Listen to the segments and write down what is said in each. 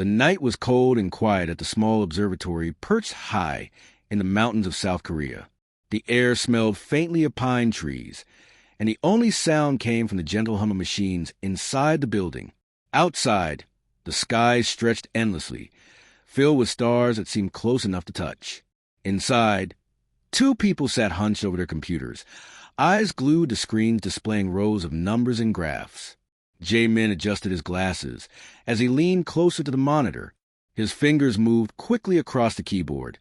The night was cold and quiet at the small observatory perched high in the mountains of South Korea. The air smelled faintly of pine trees, and the only sound came from the gentle hum of machines inside the building. Outside, the skies stretched endlessly, filled with stars that seemed close enough to touch. Inside, two people sat hunched over their computers, eyes glued to screens displaying rows of numbers and graphs. Jae-min adjusted his glasses as he leaned closer to the monitor. His fingers moved quickly across the keyboard,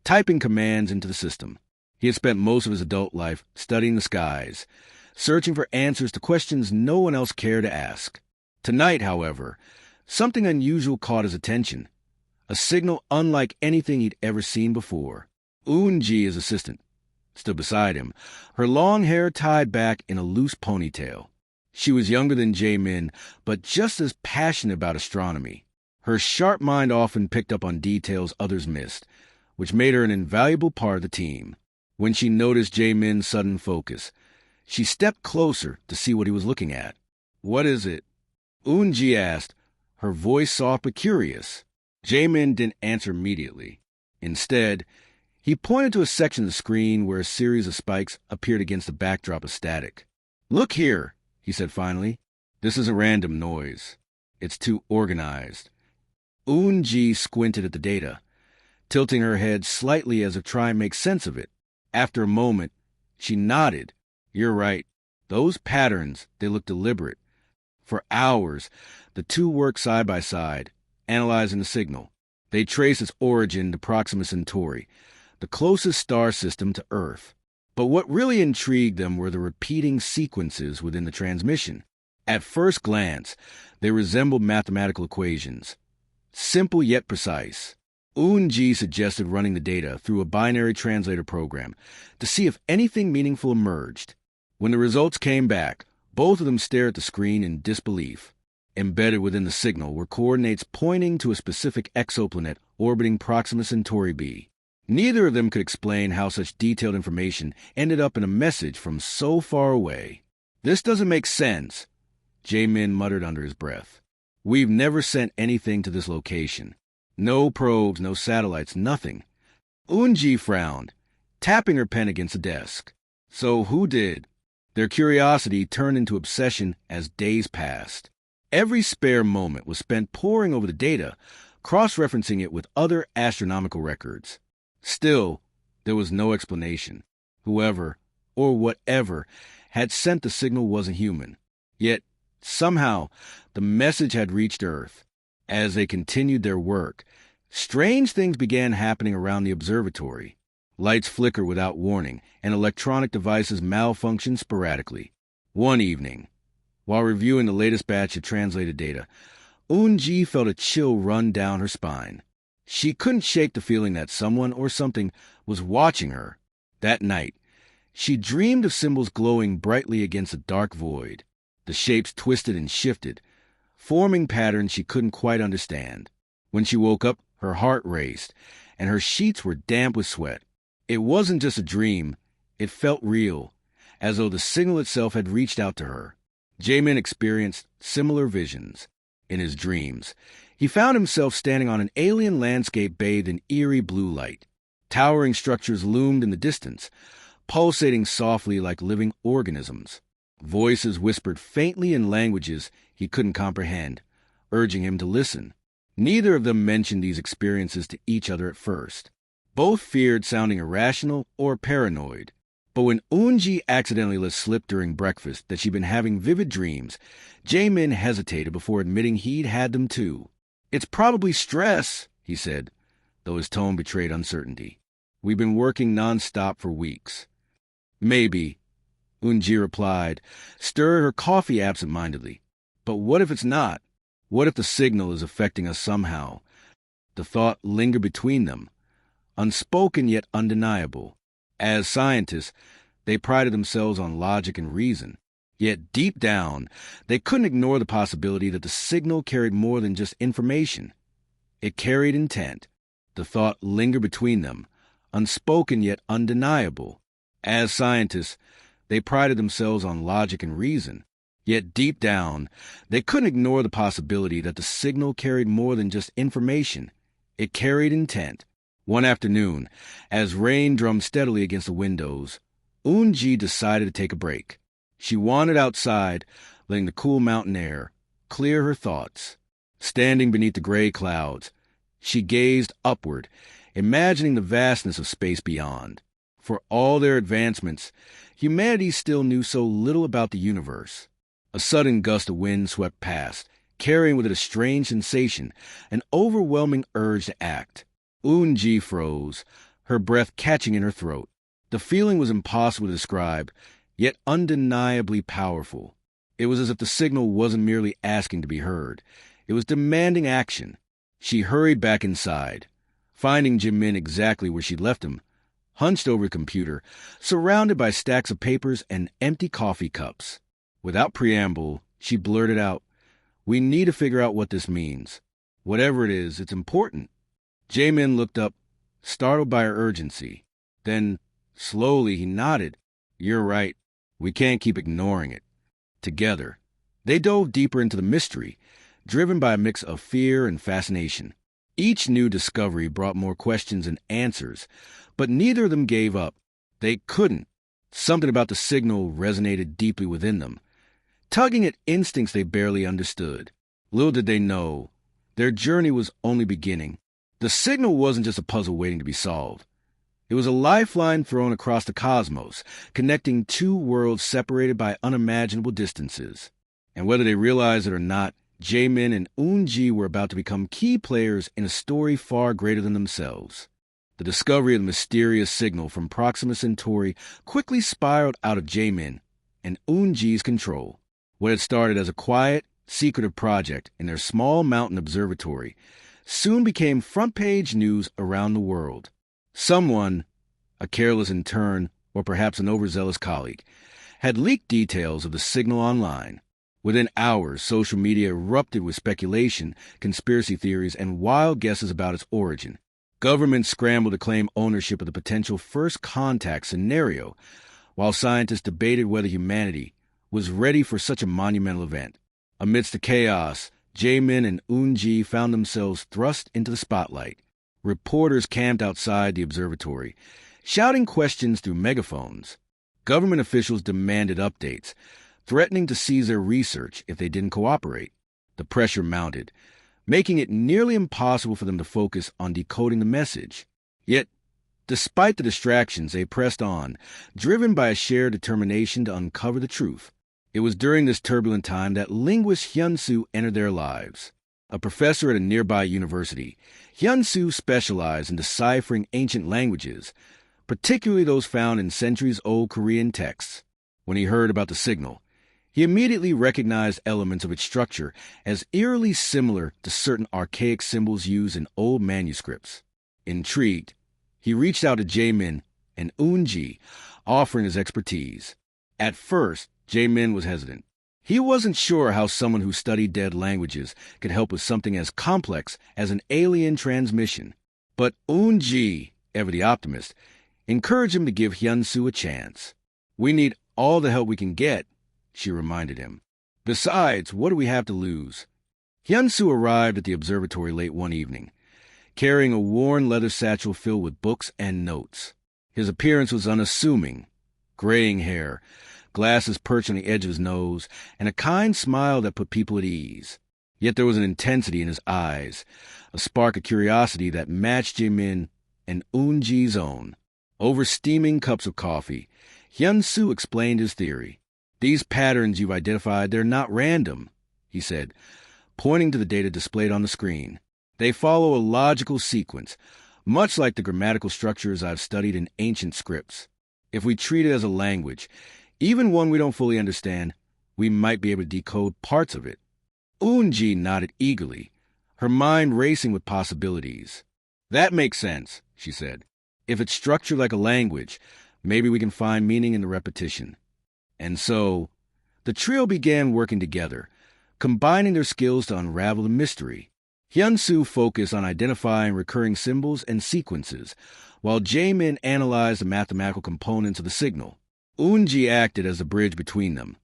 typing commands into the system. He had spent most of his adult life studying the skies, searching for answers to questions no one else cared to ask. Tonight, however, something unusual caught his attention, a signal unlike anything he'd ever seen before. Eun-ji, his assistant, stood beside him, her long hair tied back in a loose ponytail. She was younger than Jae-min, but just as passionate about astronomy. Her sharp mind often picked up on details others missed, which made her an invaluable part of the team. When she noticed Jae-min's sudden focus, she stepped closer to see what he was looking at. "What is it?" Eun-ji asked, her voice soft but curious. Jae-min didn't answer immediately. Instead, he pointed to a section of the screen where a series of spikes appeared against a backdrop of static. "Look here," he said finally. "This is a random noise. It's too organized." Eun-ji squinted at the data, tilting her head slightly as if trying to make sense of it. After a moment, she nodded. "You're right. Those patterns, they look deliberate." For hours, the two worked side by side, analyzing the signal. They traced its origin to Proxima Centauri, the closest star system to Earth. But what really intrigued them were the repeating sequences within the transmission. At first glance, they resembled mathematical equations, simple yet precise. Eun-ji suggested running the data through a binary translator program to see if anything meaningful emerged. When the results came back, both of them stared at the screen in disbelief. Embedded within the signal were coordinates pointing to a specific exoplanet orbiting Proxima Centauri b. Neither of them could explain how such detailed information ended up in a message from so far away. "This doesn't make sense," Jae-min muttered under his breath. "We've never sent anything to this location. No probes, no satellites, nothing." Eun-ji frowned, tapping her pen against the desk. So who did? Their curiosity turned into obsession as days passed. Every spare moment was spent poring over the data, cross-referencing it with other astronomical records. Still, there was no explanation. Whoever, or whatever, had sent the signal wasn't human. Yet, somehow, the message had reached Earth. As they continued their work, strange things began happening around the observatory. Lights flickered without warning, and electronic devices malfunctioned sporadically. One evening, while reviewing the latest batch of translated data, Eun-ji felt a chill run down her spine. She couldn't shake the feeling that someone or something was watching her. That night, she dreamed of symbols glowing brightly against a dark void. The shapes twisted and shifted, forming patterns she couldn't quite understand. When she woke up, her heart raced, and her sheets were damp with sweat. It wasn't just a dream. It felt real, as though the signal itself had reached out to her. Jae-min experienced similar visions. In his dreams, he found himself standing on an alien landscape bathed in eerie blue light. Towering structures loomed in the distance, pulsating softly like living organisms. Voices whispered faintly in languages he couldn't comprehend, urging him to listen. Neither of them mentioned these experiences to each other at first. Both feared sounding irrational or paranoid. But when Eun-ji accidentally let slip during breakfast that she'd been having vivid dreams, Jae-min hesitated before admitting he'd had them too. "It's probably stress," he said, though his tone betrayed uncertainty. "We've been working non-stop for weeks." "Maybe," Eun-ji replied, stirred her coffee absent-mindedly. "But what if it's not? What if the signal is affecting us somehow?" The thought lingered between them, unspoken yet undeniable. As scientists, they prided themselves on logic and reason. Yet deep down, they couldn't ignore the possibility that the signal carried more than just information. It carried intent. The thought lingered between them, unspoken yet undeniable. As scientists, they prided themselves on logic and reason. Yet deep down, they couldn't ignore the possibility that the signal carried more than just information. It carried intent. One afternoon, as rain drummed steadily against the windows, Unji decided to take a break. She wandered outside, letting the cool mountain air clear her thoughts. Standing beneath the gray clouds, she gazed upward, imagining the vastness of space beyond. For all their advancements, humanity still knew so little about the universe. A sudden gust of wind swept past, carrying with it a strange sensation, an overwhelming urge to act. Unji froze, her breath catching in her throat. The feeling was impossible to describe, yet undeniably powerful. It was as if the signal wasn't merely asking to be heard. It was demanding action. She hurried back inside, finding Jimin exactly where she'd left him, hunched over the computer, surrounded by stacks of papers and empty coffee cups. Without preamble, she blurted out, "We need to figure out what this means. Whatever it is, it's important." Jamin looked up, startled by her urgency. Then, slowly, he nodded. "You're right. We can't keep ignoring it." Together, they dove deeper into the mystery, driven by a mix of fear and fascination. Each new discovery brought more questions and answers, but neither of them gave up. They couldn't. Something about the signal resonated deeply within them, tugging at instincts they barely understood. Little did they know, their journey was only beginning. The signal wasn't just a puzzle waiting to be solved. It was a lifeline thrown across the cosmos, connecting two worlds separated by unimaginable distances. And whether they realized it or not, Jamin and Unji were about to become key players in a story far greater than themselves. The discovery of the mysterious signal from Proxima Centauri quickly spiraled out of Jamin and Unji's control. What had started as a quiet, secretive project in their small mountain observatory soon became front-page news around the world. Someone, a careless intern or perhaps an overzealous colleague, had leaked details of the signal online. Within hours, social media erupted with speculation, conspiracy theories, and wild guesses about its origin. Governments scrambled to claim ownership of the potential first contact scenario, while scientists debated whether humanity was ready for such a monumental event. Amidst the chaos, Jamin and Unji found themselves thrust into the spotlight. Reporters camped outside the observatory, shouting questions through megaphones. Government officials demanded updates, threatening to seize their research if they didn't cooperate. The pressure mounted, making it nearly impossible for them to focus on decoding the message. Yet, despite the distractions, they pressed on, driven by a shared determination to uncover the truth. It was during this turbulent time that linguist Hyun-Soo entered their lives. A professor at a nearby university, Hyun-Soo specialized in deciphering ancient languages, particularly those found in centuries-old Korean texts. When he heard about the signal, he immediately recognized elements of its structure as eerily similar to certain archaic symbols used in old manuscripts. Intrigued, he reached out to Jamin and Unji, offering his expertise. At first, Jamin was hesitant. He wasn't sure how someone who studied dead languages could help with something as complex as an alien transmission. But Unji, ever the optimist, encouraged him to give Hyun-Soo a chance. "We need all the help we can get," she reminded him. "Besides, what do we have to lose?" Hyun-Soo arrived at the observatory late one evening, carrying a worn leather satchel filled with books and notes. His appearance was unassuming. Graying hair, glasses perched on the edge of his nose, and a kind smile that put people at ease. Yet there was an intensity in his eyes, a spark of curiosity that matched Jimin and Unji's own. Over steaming cups of coffee, Hyun-Soo explained his theory. "These patterns you've identified, they're not random," he said, pointing to the data displayed on the screen. "They follow a logical sequence, much like the grammatical structures I've studied in ancient scripts. If we treat it as a language, even one we don't fully understand, we might be able to decode parts of it." Unji nodded eagerly, her mind racing with possibilities. "That makes sense," she said. "If it's structured like a language, maybe we can find meaning in the repetition." And so, the trio began working together, combining their skills to unravel the mystery. Hyun-Soo focused on identifying recurring symbols and sequences, while Jamin analyzed the mathematical components of the signal. Unji acted as the bridge between them,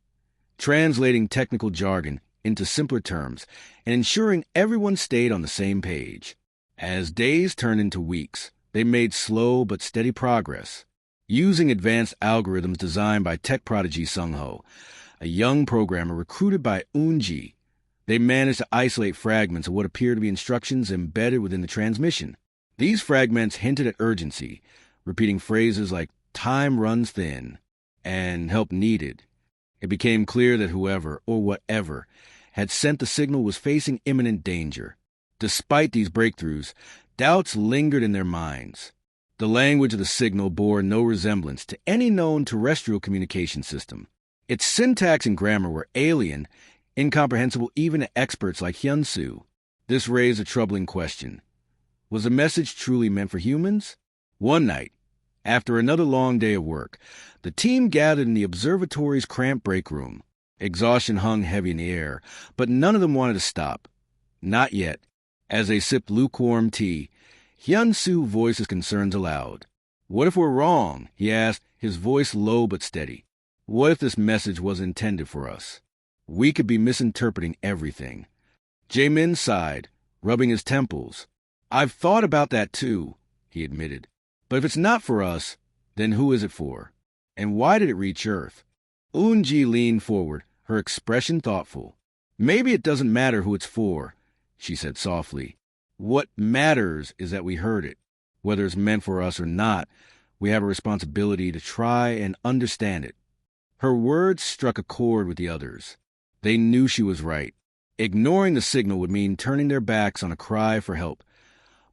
translating technical jargon into simpler terms and ensuring everyone stayed on the same page. As days turned into weeks, they made slow but steady progress. Using advanced algorithms designed by tech prodigy Sung-ho, a young programmer recruited by Eun-ji, they managed to isolate fragments of what appeared to be instructions embedded within the transmission. These fragments hinted at urgency, repeating phrases like "time runs thin" and "help needed." It became clear that whoever, or whatever, had sent the signal was facing imminent danger. Despite these breakthroughs, doubts lingered in their minds. The language of the signal bore no resemblance to any known terrestrial communication system. Its syntax and grammar were alien, incomprehensible even to experts like Hyun-soo. This raised a troubling question. Was the message truly meant for humans? One night, after another long day of work, the team gathered in the observatory's cramped break room. Exhaustion hung heavy in the air, but none of them wanted to stop. Not yet. As they sipped lukewarm tea, Hyun-soo voiced his concerns aloud. "What if we're wrong?" he asked, his voice low but steady. "What if this message was intended for us? We could be misinterpreting everything." Jae-min sighed, rubbing his temples. "I've thought about that too," he admitted. "But if it's not for us, then who is it for? And why did it reach Earth?" Eun-ji leaned forward, her expression thoughtful. "Maybe it doesn't matter who it's for," she said softly. "What matters is that we heard it. Whether it's meant for us or not, we have a responsibility to try and understand it." Her words struck a chord with the others. They knew she was right. Ignoring the signal would mean turning their backs on a cry for help,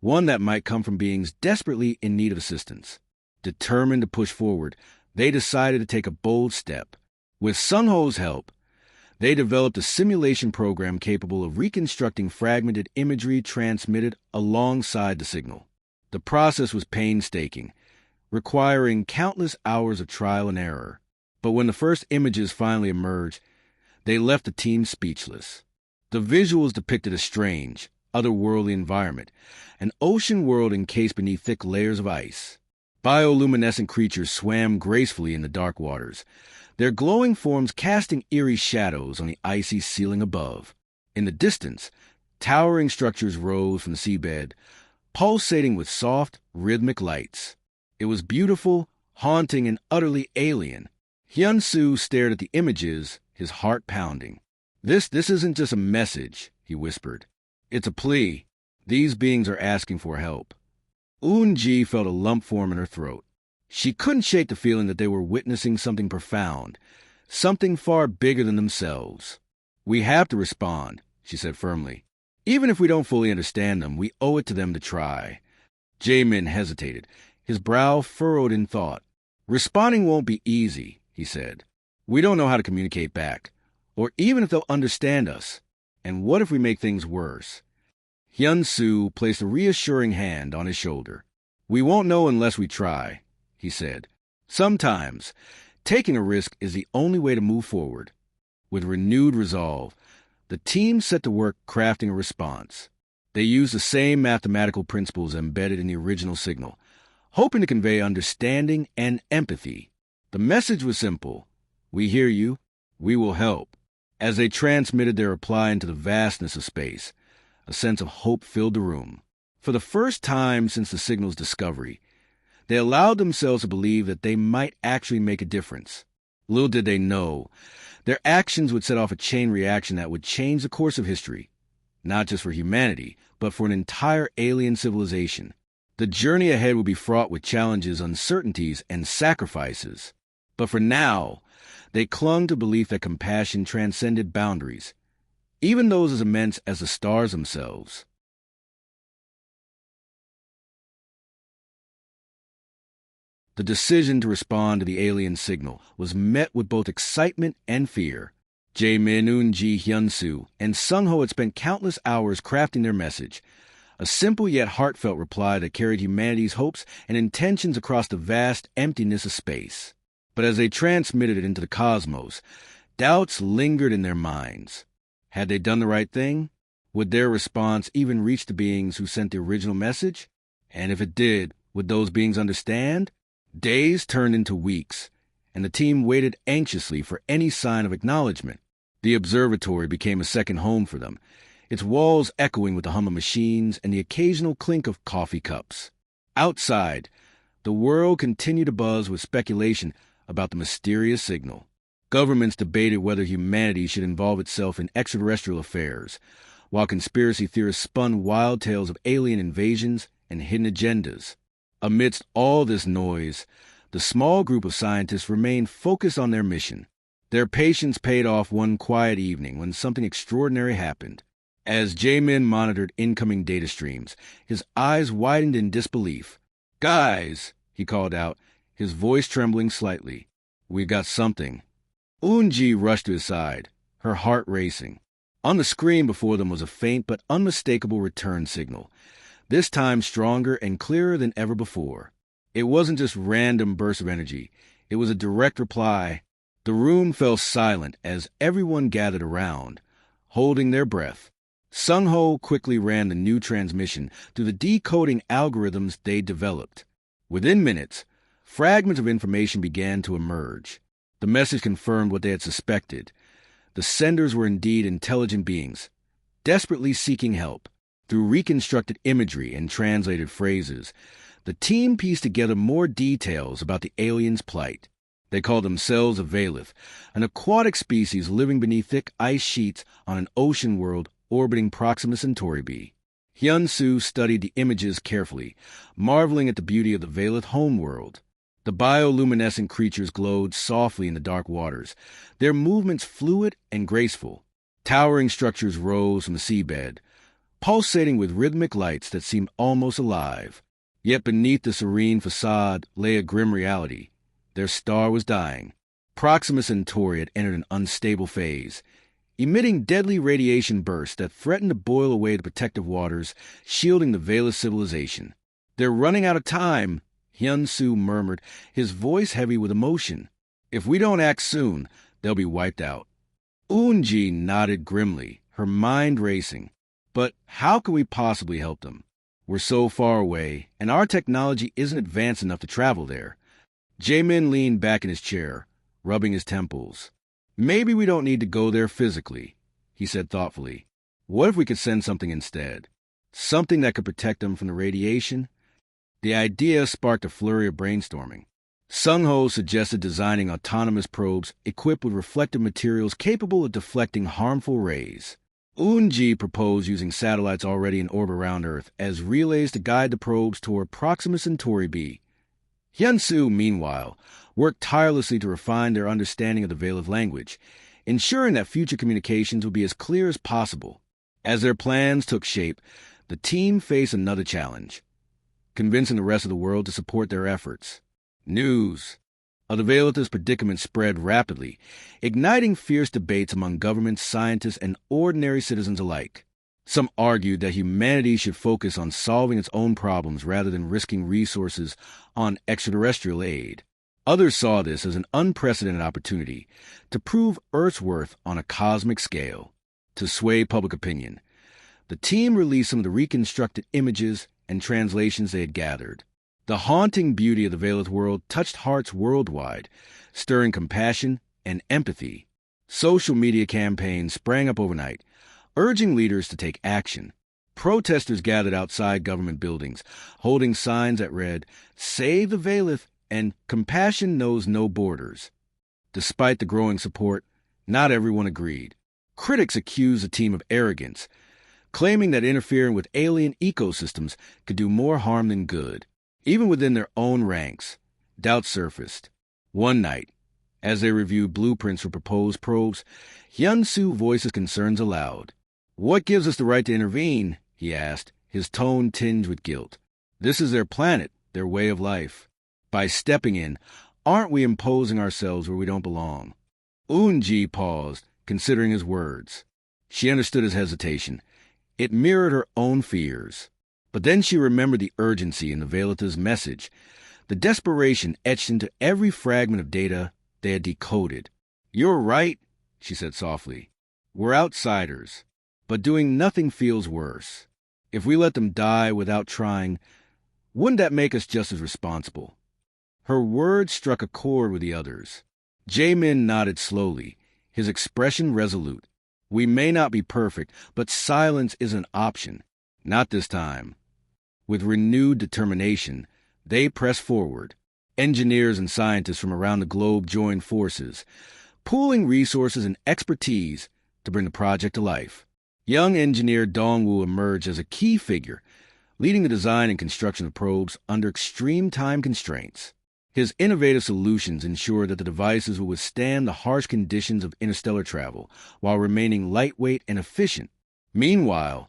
one that might come from beings desperately in need of assistance. Determined to push forward, they decided to take a bold step. With Sung-ho's help, they developed a simulation program capable of reconstructing fragmented imagery transmitted alongside the signal. The process was painstaking, requiring countless hours of trial and error. But when the first images finally emerged, they left the team speechless. The visuals depicted a strange, otherworldly environment, an ocean world encased beneath thick layers of ice. Bioluminescent creatures swam gracefully in the dark waters, their glowing forms casting eerie shadows on the icy ceiling above. In the distance, towering structures rose from the seabed, pulsating with soft, rhythmic lights. It was beautiful, haunting, and utterly alien. Hyun-soo stared at the images, his heart pounding. This isn't just a message," he whispered. "It's a plea. These beings are asking for help." Eun-ji felt a lump form in her throat. She couldn't shake the feeling that they were witnessing something profound, something far bigger than themselves. "We have to respond," she said firmly. "Even if we don't fully understand them, we owe it to them to try." Jae-min hesitated, his brow furrowed in thought. "Responding won't be easy," he said. "We don't know how to communicate back, or even if they'll understand us. And what if we make things worse?" Hyun-soo placed a reassuring hand on his shoulder. "We won't know unless we try," he said. "Sometimes, taking a risk is the only way to move forward." With renewed resolve, the team set to work crafting a response. They used the same mathematical principles embedded in the original signal, hoping to convey understanding and empathy. The message was simple: "We hear you. We will help." As they transmitted their reply into the vastness of space, a sense of hope filled the room. For the first time since the signal's discovery, they allowed themselves to believe that they might actually make a difference. Little did they know, their actions would set off a chain reaction that would change the course of history, not just for humanity, but for an entire alien civilization. The journey ahead would be fraught with challenges, uncertainties, and sacrifices. But for now, they clung to belief that compassion transcended boundaries, even those as immense as the stars themselves. The decision to respond to the alien signal was met with both excitement and fear. Jae-min, Eun-ji, Hyun-soo, and Sung-ho had spent countless hours crafting their message, a simple yet heartfelt reply that carried humanity's hopes and intentions across the vast emptiness of space. But as they transmitted it into the cosmos, doubts lingered in their minds. Had they done the right thing? Would their response even reach the beings who sent the original message? And if it did, would those beings understand? Days turned into weeks, and the team waited anxiously for any sign of acknowledgement. The observatory became a second home for them, its walls echoing with the hum of machines and the occasional clink of coffee cups. Outside, the world continued to buzz with speculation about the mysterious signal. Governments debated whether humanity should involve itself in extraterrestrial affairs, while conspiracy theorists spun wild tales of alien invasions and hidden agendas. Amidst all this noise, the small group of scientists remained focused on their mission. Their patience paid off one quiet evening when something extraordinary happened. As J-Min monitored incoming data streams, his eyes widened in disbelief. "Guys," he called out, his voice trembling slightly. "We got something." Unji rushed to his side, her heart racing. On the screen before them was a faint but unmistakable return signal, this time stronger and clearer than ever before. It wasn't just random bursts of energy. It was a direct reply. The room fell silent as everyone gathered around, holding their breath. Sung-ho quickly ran the new transmission through the decoding algorithms they developed. Within minutes, fragments of information began to emerge. The message confirmed what they had suspected. The senders were indeed intelligent beings, desperately seeking help. Through reconstructed imagery and translated phrases, the team pieced together more details about the aliens' plight. They called themselves a Valith, an aquatic species living beneath thick ice sheets on an ocean world orbiting Proxima Centauri b. Hyun-Soo studied the images carefully, marveling at the beauty of the Valith homeworld. The bioluminescent creatures glowed softly in the dark waters, their movements fluid and graceful. Towering structures rose from the seabed, pulsating with rhythmic lights that seemed almost alive. Yet beneath the serene facade lay a grim reality. Their star was dying. Proxima Centauri had entered an unstable phase, emitting deadly radiation bursts that threatened to boil away the protective waters shielding the Valith civilization. "They're running out of time," Hyun-Soo murmured, his voice heavy with emotion. "If we don't act soon, they'll be wiped out." Unji nodded grimly, her mind racing. "But how can we possibly help them? We're so far away, and our technology isn't advanced enough to travel there." Jamin leaned back in his chair, rubbing his temples. "Maybe we don't need to go there physically," he said thoughtfully. "What if we could send something instead? Something that could protect them from the radiation?" The idea sparked a flurry of brainstorming. Sung-ho suggested designing autonomous probes equipped with reflective materials capable of deflecting harmful rays. Unji proposed using satellites already in orbit around Earth as relays to guide the probes toward Proxima Centauri b. Hyun-Soo, meanwhile, worked tirelessly to refine their understanding of the Valith language, ensuring that future communications would be as clear as possible. As their plans took shape, the team faced another challenge: convincing the rest of the world to support their efforts. News of the Valith's predicament spread rapidly, igniting fierce debates among governments, scientists, and ordinary citizens alike. Some argued that humanity should focus on solving its own problems rather than risking resources on extraterrestrial aid. Others saw this as an unprecedented opportunity to prove Earth's worth on a cosmic scale. To sway public opinion, the team released some of the reconstructed images and translations they had gathered. The haunting beauty of the Valith world touched hearts worldwide, stirring compassion and empathy. Social media campaigns sprang up overnight, urging leaders to take action. Protesters gathered outside government buildings, holding signs that read, "Save the Valith," and "Compassion knows no borders." Despite the growing support, not everyone agreed. Critics accused the team of arrogance, claiming that interfering with alien ecosystems could do more harm than good. Even within their own ranks, doubts surfaced. One night, as they reviewed blueprints for proposed probes, Hyun-Soo voiced his concerns aloud. "What gives us the right to intervene?" he asked, his tone tinged with guilt. "This is their planet, their way of life. By stepping in, aren't we imposing ourselves where we don't belong?" Unji paused, considering his words. She understood his hesitation. It mirrored her own fears. But then she remembered the urgency in the Valith's message, the desperation etched into every fragment of data they had decoded. "You're right," she said softly. "We're outsiders, but doing nothing feels worse. If we let them die without trying, wouldn't that make us just as responsible?" Her words struck a chord with the others. Jamin nodded slowly, his expression resolute. We may not be perfect, but silence is an option. Not this time. With renewed determination, they pressed forward. Engineers and scientists from around the globe joined forces, pooling resources and expertise to bring the project to life. Young engineer Dongwu emerged as a key figure, leading the design and construction of probes under extreme time constraints. His innovative solutions ensured that the devices would withstand the harsh conditions of interstellar travel while remaining lightweight and efficient. Meanwhile,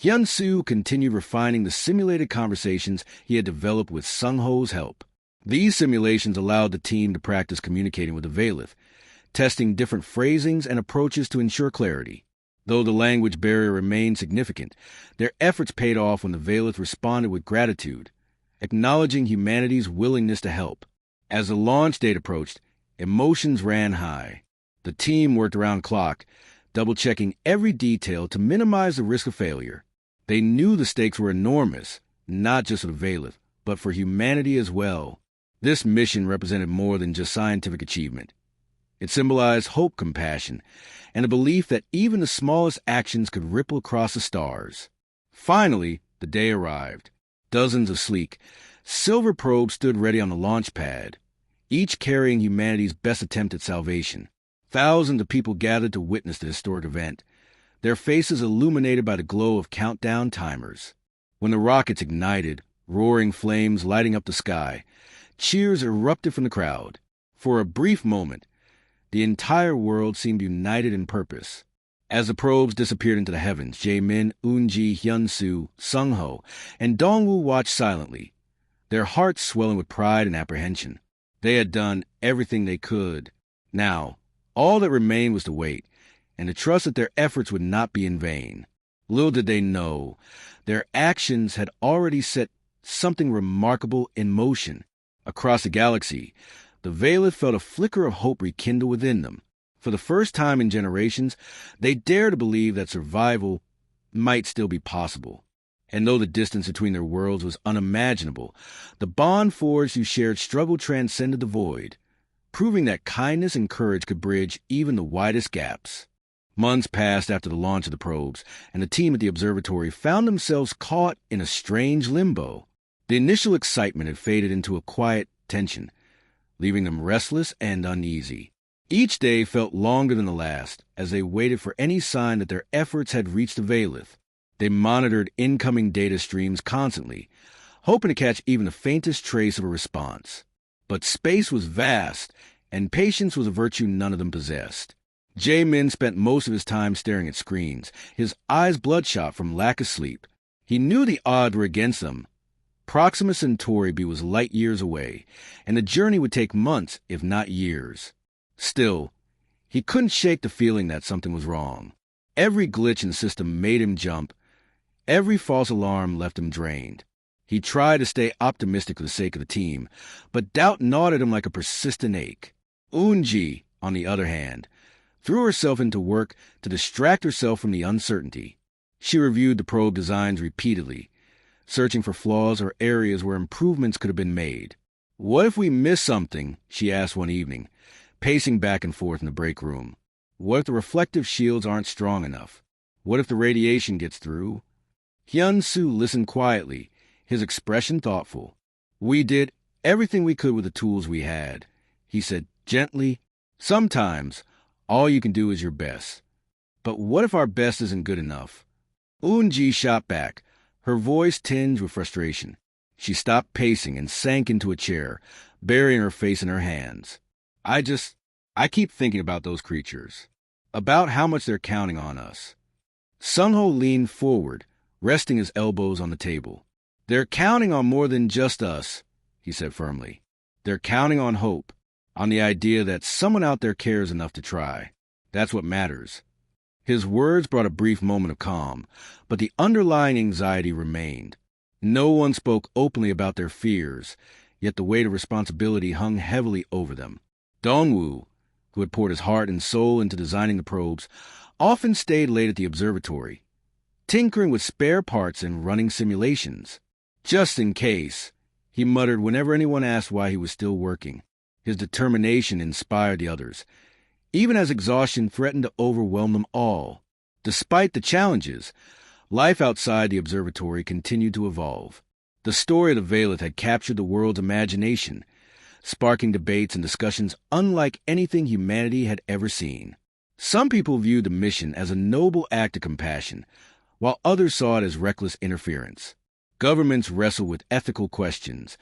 Hyun-Soo continued refining the simulated conversations he had developed with Sung-Ho's help. These simulations allowed the team to practice communicating with the Valith, testing different phrasings and approaches to ensure clarity. Though the language barrier remained significant, their efforts paid off when the Valith responded with gratitude, acknowledging humanity's willingness to help. As the launch date approached, emotions ran high. The team worked around the clock, double-checking every detail to minimize the risk of failure. They knew the stakes were enormous, not just for the Valith, but for humanity as well. This mission represented more than just scientific achievement. It symbolized hope, compassion, and a belief that even the smallest actions could ripple across the stars. Finally, the day arrived. Dozens of sleek, silver probes stood ready on the launch pad, each carrying humanity's best attempt at salvation. Thousands of people gathered to witness the historic event, their faces illuminated by the glow of countdown timers. When the rockets ignited, roaring flames lighting up the sky, cheers erupted from the crowd. For a brief moment, the entire world seemed united in purpose. As the probes disappeared into the heavens, Jaemin, Eunji, Hyun-Soo, Sung-Ho, and Dongwoo watched silently, their hearts swelling with pride and apprehension. They had done everything they could. Now, all that remained was to wait, and to trust that their efforts would not be in vain. Little did they know, their actions had already set something remarkable in motion. Across the galaxy, the Valith felt a flicker of hope rekindle within them. For the first time in generations, they dared to believe that survival might still be possible. And though the distance between their worlds was unimaginable, the bond forged through shared struggle transcended the void, proving that kindness and courage could bridge even the widest gaps. Months passed after the launch of the probes, and the team at the observatory found themselves caught in a strange limbo. The initial excitement had faded into a quiet tension, leaving them restless and uneasy. Each day felt longer than the last, as they waited for any sign that their efforts had reached the Valith. They monitored incoming data streams constantly, hoping to catch even the faintest trace of a response. But space was vast, and patience was a virtue none of them possessed. Jaemin spent most of his time staring at screens, his eyes bloodshot from lack of sleep. He knew the odds were against them. Proxima Centauri B was light years away, and the journey would take months, if not years. Still, he couldn't shake the feeling that something was wrong. Every glitch in the system made him jump. Every false alarm left him drained. He tried to stay optimistic for the sake of the team, but doubt gnawed at him like a persistent ache. Eunji, on the other hand, threw herself into work to distract herself from the uncertainty. She reviewed the probe designs repeatedly, searching for flaws or areas where improvements could have been made. "What if we miss something?" she asked one evening, pacing back and forth in the break room. "What if the reflective shields aren't strong enough? What if the radiation gets through?" Hyun-Soo listened quietly, his expression thoughtful. "We did everything we could with the tools we had," he said gently. "Sometimes, all you can do is your best. But what if our best isn't good enough?" Eunji shot back, her voice tinged with frustration. She stopped pacing and sank into a chair, burying her face in her hands. I keep thinking about those creatures, about how much they're counting on us." Sung-Ho leaned forward, resting his elbows on the table. "They're counting on more than just us," he said firmly. "They're counting on hope, on the idea that someone out there cares enough to try. That's what matters." His words brought a brief moment of calm, but the underlying anxiety remained. No one spoke openly about their fears, yet the weight of responsibility hung heavily over them. Dongwoo, who had poured his heart and soul into designing the probes, often stayed late at the observatory, tinkering with spare parts and running simulations. Just in case, he muttered whenever anyone asked why he was still working. His determination inspired the others, even as exhaustion threatened to overwhelm them all. Despite the challenges, life outside the observatory continued to evolve. The story of the Valeth had captured the world's imagination, sparking debates and discussions unlike anything humanity had ever seen. Some people viewed the mission as a noble act of compassion, while others saw it as reckless interference. Governments wrestled with ethical questions,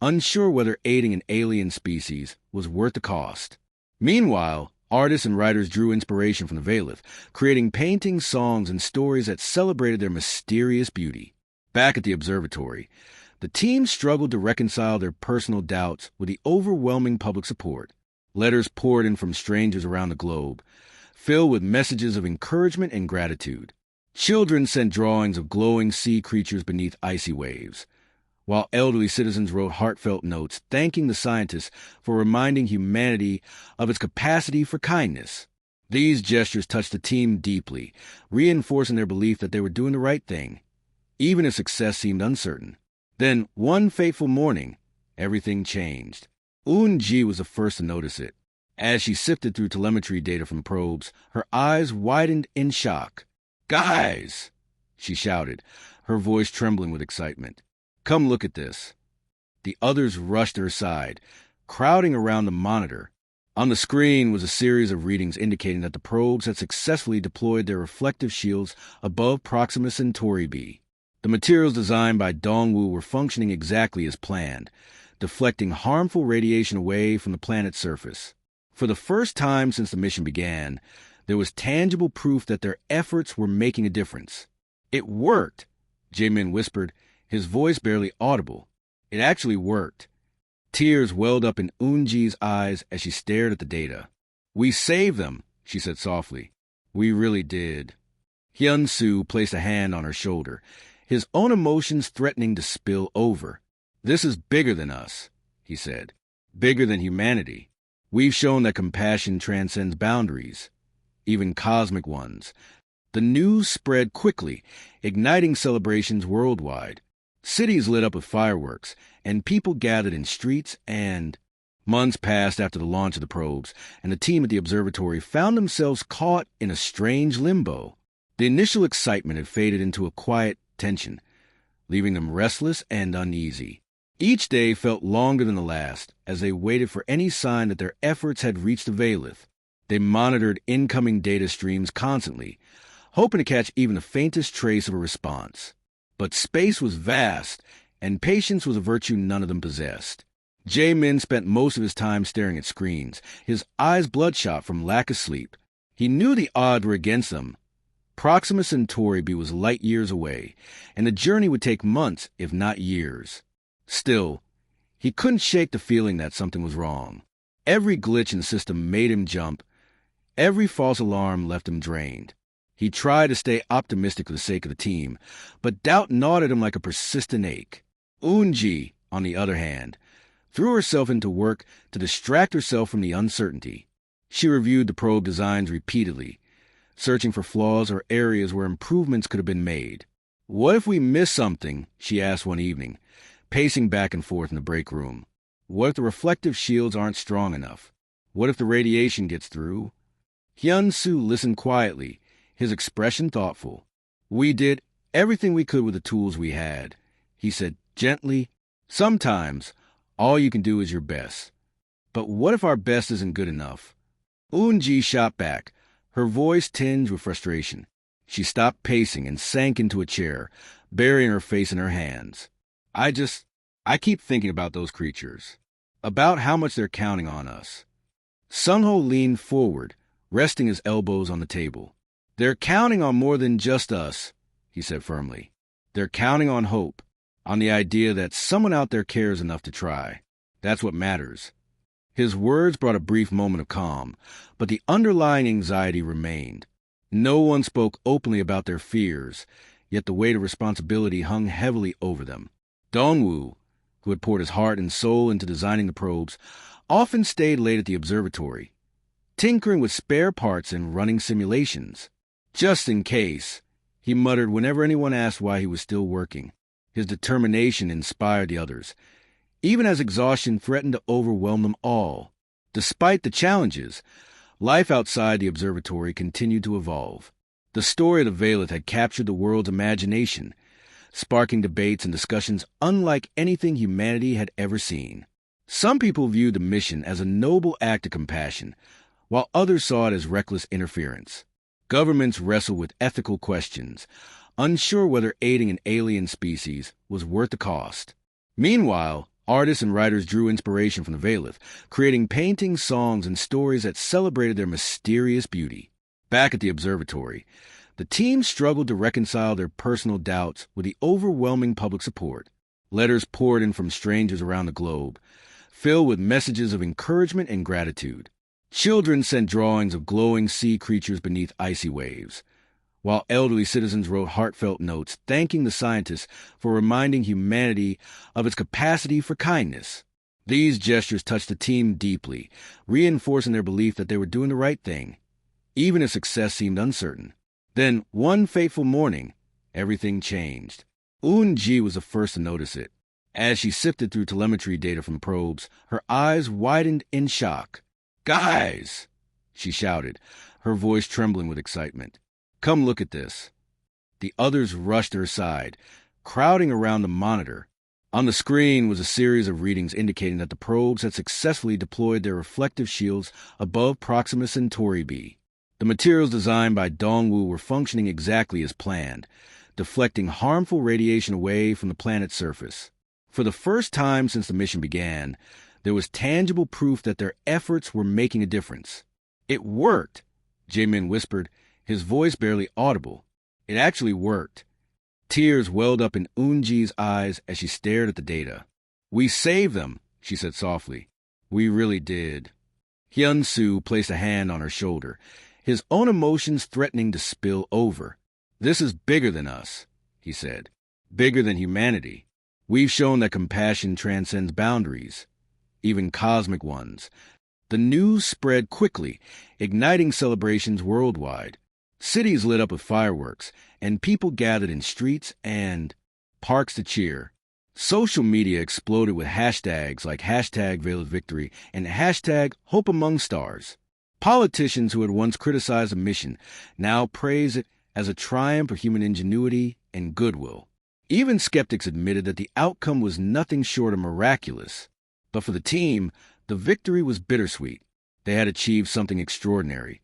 unsure whether aiding an alien species was worth the cost. Meanwhile, artists and writers drew inspiration from the Valeth, creating paintings, songs, and stories that celebrated their mysterious beauty. Back at the observatory, the team struggled to reconcile their personal doubts with the overwhelming public support. Letters poured in from strangers around the globe, filled with messages of encouragement and gratitude. Children sent drawings of glowing sea creatures beneath icy waves, while elderly citizens wrote heartfelt notes thanking the scientists for reminding humanity of its capacity for kindness. These gestures touched the team deeply, reinforcing their belief that they were doing the right thing, even if success seemed uncertain. Then, one fateful morning, everything changed. Eun-ji was the first to notice it. As she sifted through telemetry data from probes, her eyes widened in shock. "Guys!" she shouted, her voice trembling with excitement. "Come look at this." The others rushed to her side, crowding around the monitor. On the screen was a series of readings indicating that the probes had successfully deployed their reflective shields above Proxima Centauri b. The materials designed by Dongwu were functioning exactly as planned, deflecting harmful radiation away from the planet's surface. For the first time since the mission began, there was tangible proof that their efforts were making a difference. "It worked," Jae-min whispered, his voice barely audible. It actually worked. Tears welled up in Eun-ji's eyes as she stared at the data. "We saved them," she said softly. "We really did." Hyun-soo placed a hand on her shoulder, his own emotions threatening to spill over. "This is bigger than us," he said. "Bigger than humanity. We've shown that compassion transcends boundaries, even cosmic ones." The news spread quickly, igniting celebrations worldwide. Cities lit up with fireworks, and people gathered in streets and... Months passed after the launch of the probes, and the team at the observatory found themselves caught in a strange limbo. The initial excitement had faded into a quiet tension, leaving them restless and uneasy. Each day felt longer than the last, as they waited for any sign that their efforts had reached the Valeth. They monitored incoming data streams constantly, hoping to catch even the faintest trace of a response. But space was vast, and patience was a virtue none of them possessed. Jae-min spent most of his time staring at screens, his eyes bloodshot from lack of sleep. He knew the odds were against them. Proxima Centauri b was light years away, and the journey would take months, if not years. Still, he couldn't shake the feeling that something was wrong. Every glitch in the system made him jump. Every false alarm left him drained. He tried to stay optimistic for the sake of the team, but doubt gnawed at him like a persistent ache. Eun-ji, on the other hand, threw herself into work to distract herself from the uncertainty. She reviewed the probe designs repeatedly, searching for flaws or areas where improvements could have been made. "What if we miss something?" she asked one evening, pacing back and forth in the break room. "What if the reflective shields aren't strong enough? What if the radiation gets through?" Hyun-soo listened quietly, his expression thoughtful. "We did everything we could with the tools we had," he said gently. "Sometimes, all you can do is your best. But what if our best isn't good enough?" Eun-ji shot back, her voice tinged with frustration. She stopped pacing and sank into a chair, burying her face in her hands. I keep thinking about those creatures. About how much they're counting on us." Sun-ho leaned forward, resting his elbows on the table. "They're counting on more than just us," he said firmly. "They're counting on hope, on the idea that someone out there cares enough to try. That's what matters." His words brought a brief moment of calm, but the underlying anxiety remained. No one spoke openly about their fears, yet the weight of responsibility hung heavily over them. Dongwu, who had poured his heart and soul into designing the probes, often stayed late at the observatory, tinkering with spare parts and running simulations. "Just in case," he muttered whenever anyone asked why he was still working. His determination inspired the others, even as exhaustion threatened to overwhelm them all. Despite the challenges, life outside the observatory continued to evolve. The story of the Valeth had captured the world's imagination, sparking debates and discussions unlike anything humanity had ever seen. Some people viewed the mission as a noble act of compassion, while others saw it as reckless interference. Governments wrestled with ethical questions, unsure whether aiding an alien species was worth the cost. Meanwhile, artists and writers drew inspiration from the Valeth, creating paintings, songs, and stories that celebrated their mysterious beauty. Back at the observatory, the team struggled to reconcile their personal doubts with the overwhelming public support. Letters poured in from strangers around the globe, filled with messages of encouragement and gratitude. Children sent drawings of glowing sea creatures beneath icy waves, while elderly citizens wrote heartfelt notes thanking the scientists for reminding humanity of its capacity for kindness. These gestures touched the team deeply, reinforcing their belief that they were doing the right thing, even if success seemed uncertain. Then, one fateful morning, everything changed. Eun-ji was the first to notice it. As she sifted through telemetry data from probes, her eyes widened in shock. "Guys!" she shouted, her voice trembling with excitement. "Come look at this." The others rushed to her side, crowding around the monitor. On the screen was a series of readings indicating that the probes had successfully deployed their reflective shields above Proxima Centauri b. The materials designed by Dongwu were functioning exactly as planned, deflecting harmful radiation away from the planet's surface. For the first time since the mission began, there was tangible proof that their efforts were making a difference. "It worked," Jae-min whispered, his voice barely audible. It actually worked. Tears welled up in Eun-ji's eyes as she stared at the data. "We saved them," she said softly. "We really did." Hyun-soo placed a hand on her shoulder, his own emotions threatening to spill over. "This is bigger than us," he said. "Bigger than humanity. We've shown that compassion transcends boundaries, even cosmic ones." The news spread quickly, igniting celebrations worldwide. Cities lit up with fireworks, and people gathered in streets and parks to cheer. Social media exploded with hashtags like #ValethVictory and #HopeAmongStars. Politicians who had once criticized the mission now praised it as a triumph of human ingenuity and goodwill. Even skeptics admitted that the outcome was nothing short of miraculous. But for the team, the victory was bittersweet. They had achieved something extraordinary,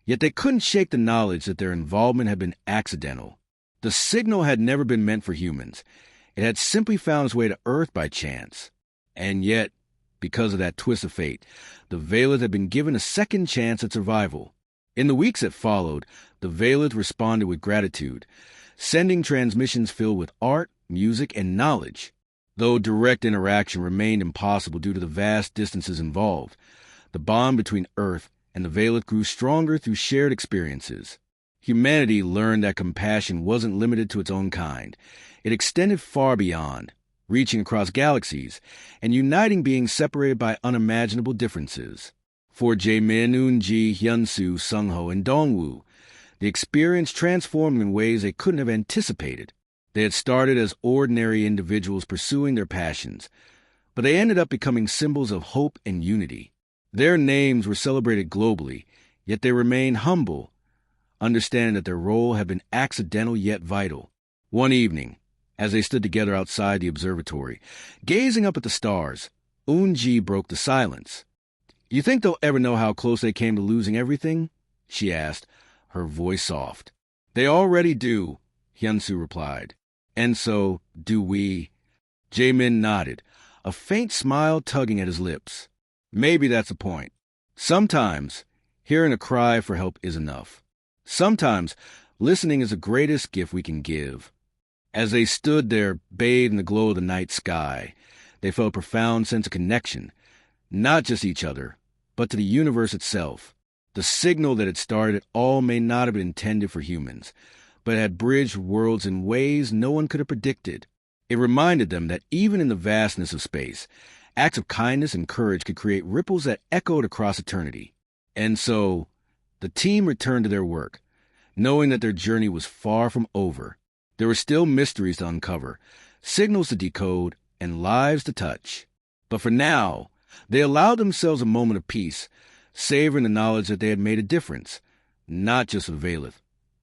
yet they couldn't shake the knowledge that their involvement had been accidental. The signal had never been meant for humans. It had simply found its way to Earth by chance. And yet, because of that twist of fate, the Valeth had been given a second chance at survival. In the weeks that followed, the Valeth responded with gratitude, sending transmissions filled with art, music, and knowledge. Though direct interaction remained impossible due to the vast distances involved, the bond between Earth and the Valeth grew stronger through shared experiences. Humanity learned that compassion wasn't limited to its own kind. It extended far beyond, reaching across galaxies and uniting beings separated by unimaginable differences. For Jae-min, Eun-ji, Hyun-soo, Sung-ho, and Dongwoo, the experience transformed in ways they couldn't have anticipated. They had started as ordinary individuals pursuing their passions, but they ended up becoming symbols of hope and unity. Their names were celebrated globally, yet they remained humble, understanding that their role had been accidental yet vital. One evening, as they stood together outside the observatory, gazing up at the stars, Eun-ji broke the silence. "You think they'll ever know how close they came to losing everything?" she asked, her voice soft. "They already do," Hyun-soo replied. "And so, do we." Jae-min nodded, a faint smile tugging at his lips. "Maybe that's the point. Sometimes, hearing a cry for help is enough. Sometimes, listening is the greatest gift we can give." As they stood there, bathed in the glow of the night sky, they felt a profound sense of connection, not just to each other, but to the universe itself. The signal that had started it all may not have been intended for humans, but had bridged worlds in ways no one could have predicted. It reminded them that even in the vastness of space, acts of kindness and courage could create ripples that echoed across eternity. And so, the team returned to their work, knowing that their journey was far from over. There were still mysteries to uncover, signals to decode, and lives to touch. But for now, they allowed themselves a moment of peace, savoring the knowledge that they had made a difference, not just for the Valeth,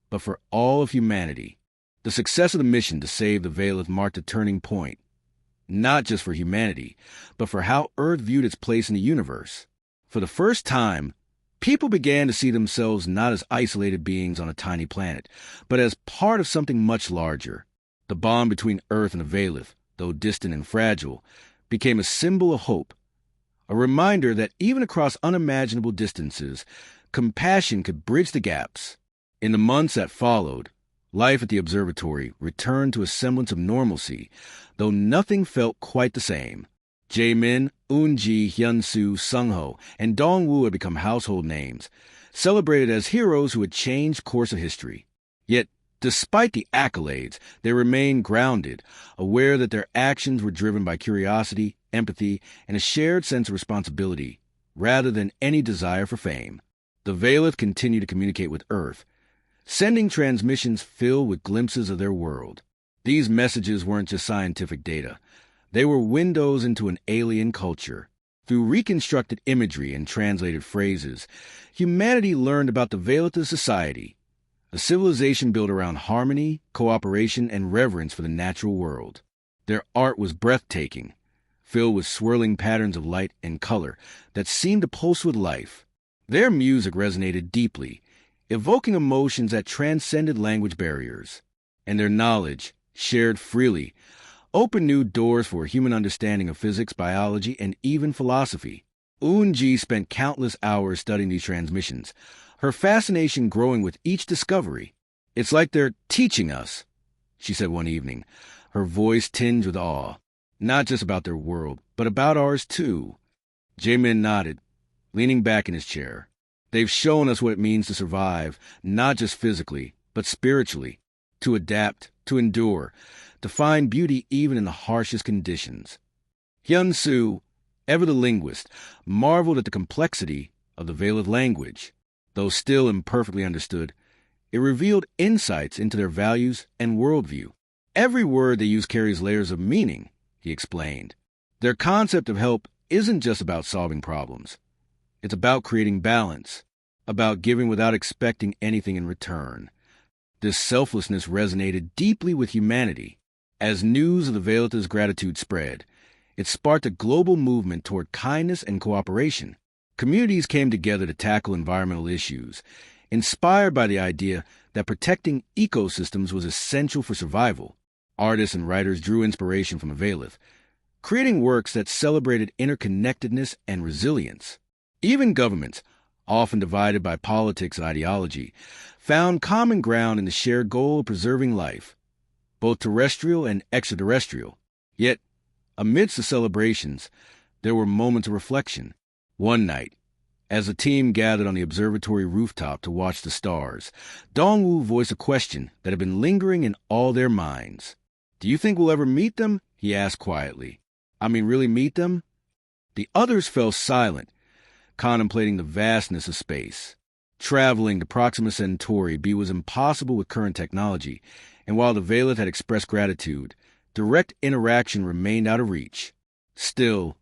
but for all of humanity. The success of the mission to save the Valeth marked a turning point, not just for humanity, but for how Earth viewed its place in the universe. For the first time, people began to see themselves not as isolated beings on a tiny planet, but as part of something much larger. The bond between Earth and the Valeth, though distant and fragile, became a symbol of hope, a reminder that even across unimaginable distances, compassion could bridge the gaps. In the months that followed, life at the observatory returned to a semblance of normalcy, though nothing felt quite the same. Jae-min, Eun-ji, Hyun-soo, Sung-ho, and Dong-woo had become household names, celebrated as heroes who had changed course of history. Yet, despite the accolades, they remained grounded, aware that their actions were driven by curiosity, empathy, and a shared sense of responsibility, rather than any desire for fame. The Valeth continued to communicate with Earth, sending transmissions filled with glimpses of their world. These messages weren't just scientific data. They were windows into an alien culture. Through reconstructed imagery and translated phrases, humanity learned about the Valeth society, a civilization built around harmony, cooperation, and reverence for the natural world. Their art was breathtaking, filled with swirling patterns of light and color that seemed to pulse with life. Their music resonated deeply, evoking emotions that transcended language barriers. And their knowledge, shared freely, opened new doors for a human understanding of physics, biology, and even philosophy. Eun-ji spent countless hours studying these transmissions, her fascination growing with each discovery. "It's like they're teaching us," she said one evening, her voice tinged with awe. "Not just about their world, but about ours too." Jae-min nodded, leaning back in his chair. "They've shown us what it means to survive, not just physically, but spiritually, to adapt, to endure, to find beauty even in the harshest conditions." Hyun-soo, ever the linguist, marveled at the complexity of the Valeth language. Though still imperfectly understood, it revealed insights into their values and worldview. "Every word they use carries layers of meaning," he explained. "Their concept of help isn't just about solving problems. It's about creating balance, about giving without expecting anything in return." This selflessness resonated deeply with humanity. As news of the Valeth's gratitude spread, it sparked a global movement toward kindness and cooperation. Communities came together to tackle environmental issues, inspired by the idea that protecting ecosystems was essential for survival. Artists and writers drew inspiration from the Valeth, creating works that celebrated interconnectedness and resilience. Even governments, often divided by politics and ideology, found common ground in the shared goal of preserving life, both terrestrial and extraterrestrial. Yet, amidst the celebrations, there were moments of reflection. One night, as the team gathered on the observatory rooftop to watch the stars, Dong-woo voiced a question that had been lingering in all their minds. "Do you think we'll ever meet them?" he asked quietly. Really meet them?" The others fell silent, contemplating the vastness of space. Traveling to Proxima Centauri B was impossible with current technology, and while the Valeth had expressed gratitude, direct interaction remained out of reach. Still,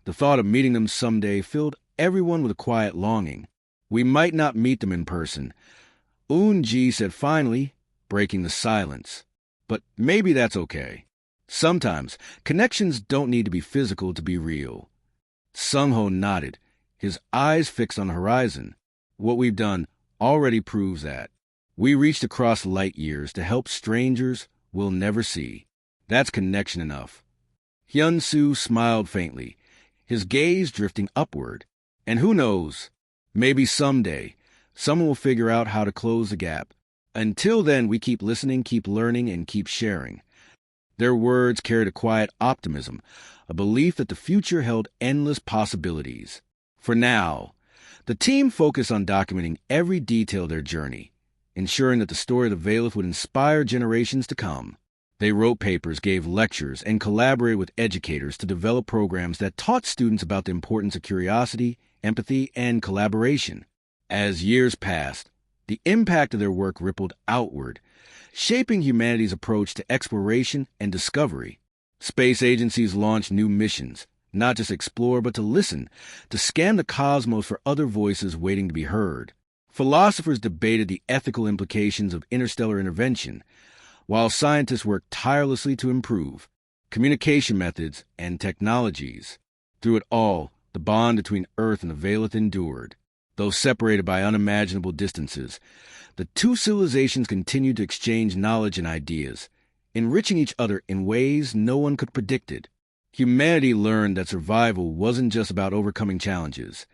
the thought of meeting them someday filled everyone with a quiet longing. "We might not meet them in person," Eun-ji said finally, breaking the silence. "But maybe that's okay. Sometimes, connections don't need to be physical to be real." Sung-ho nodded, his eyes fixed on the horizon. "What we've done already proves that. We reached across light years to help strangers we'll never see. That's connection enough." Hyun-soo smiled faintly, his gaze drifting upward. "And who knows, maybe someday, someone will figure out how to close the gap. Until then, we keep listening, keep learning, and keep sharing." Their words carried a quiet optimism, a belief that the future held endless possibilities. For now, the team focused on documenting every detail of their journey, ensuring that the story of the Valeth would inspire generations to come. They wrote papers, gave lectures, and collaborated with educators to develop programs that taught students about the importance of curiosity, empathy, and collaboration. As years passed, the impact of their work rippled outward, shaping humanity's approach to exploration and discovery. Space agencies launched new missions, not just explore, but to listen, to scan the cosmos for other voices waiting to be heard. Philosophers debated the ethical implications of interstellar intervention, while scientists worked tirelessly to improve communication methods and technologies. Through it all, the bond between Earth and the Veilith endured. Though separated by unimaginable distances, the two civilizations continued to exchange knowledge and ideas, enriching each other in ways no one could predict it. Humanity learned that survival wasn't just about overcoming challenges.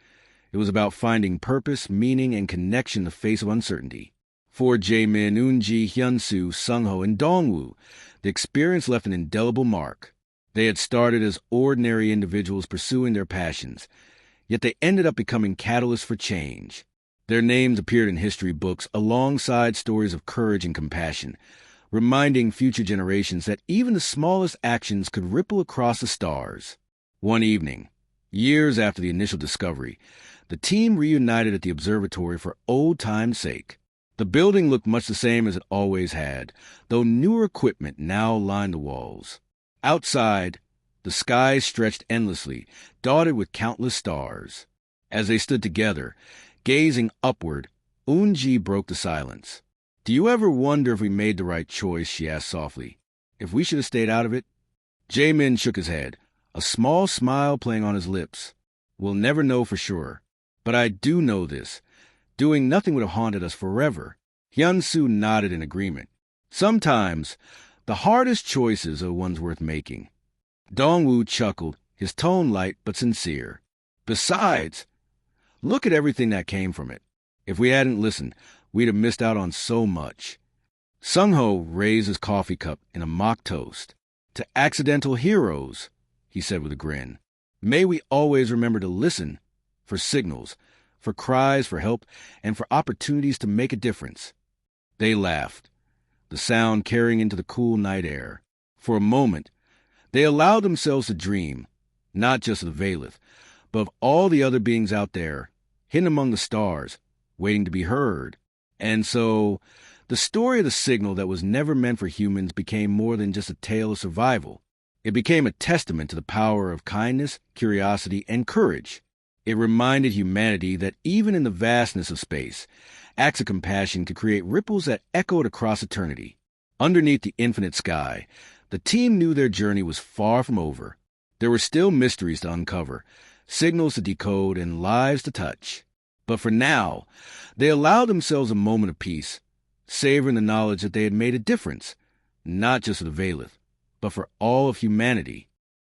It was about finding purpose, meaning, and connection in the face of uncertainty. For Jaemin, Eunji, Hyunsu, Sungho, and Dongwoo, the experience left an indelible mark. They had started as ordinary individuals pursuing their passions, yet they ended up becoming catalysts for change. Their names appeared in history books alongside stories of courage and compassion, reminding future generations that even the smallest actions could ripple across the stars. One evening, years after the initial discovery, the team reunited at the observatory for old time's sake. The building looked much the same as it always had, though newer equipment now lined the walls. Outside, the sky stretched endlessly, dotted with countless stars. As they stood together, gazing upward, Eunji broke the silence. "Do you ever wonder if we made the right choice?" she asked softly. "If we should have stayed out of it?" Jaemin shook his head, a small smile playing on his lips. "We'll never know for sure. But I do know this. Doing nothing would have haunted us forever." Hyunsu nodded in agreement. "Sometimes, the hardest choices are ones worth making." Dongwoo chuckled, his tone light but sincere. "Besides, look at everything that came from it. If we hadn't listened, we'd have missed out on so much." Sungho raised his coffee cup in a mock toast. "To accidental heroes," he said with a grin. "May we always remember to listen for signals, for cries for help, and for opportunities to make a difference." They laughed, the sound carrying into the cool night air. For a moment, they allowed themselves to dream, not just of the Veilith, but of all the other beings out there, hidden among the stars, waiting to be heard. And so, the story of the signal that was never meant for humans became more than just a tale of survival. It became a testament to the power of kindness, curiosity, and courage. It reminded humanity that even in the vastness of space, acts of compassion could create ripples that echoed across eternity. Underneath the infinite sky, the team knew their journey was far from over. There were still mysteries to uncover, signals to decode, and lives to touch. But for now, they allowed themselves a moment of peace, savoring the knowledge that they had made a difference, not just for the Veilith, but for all of humanity.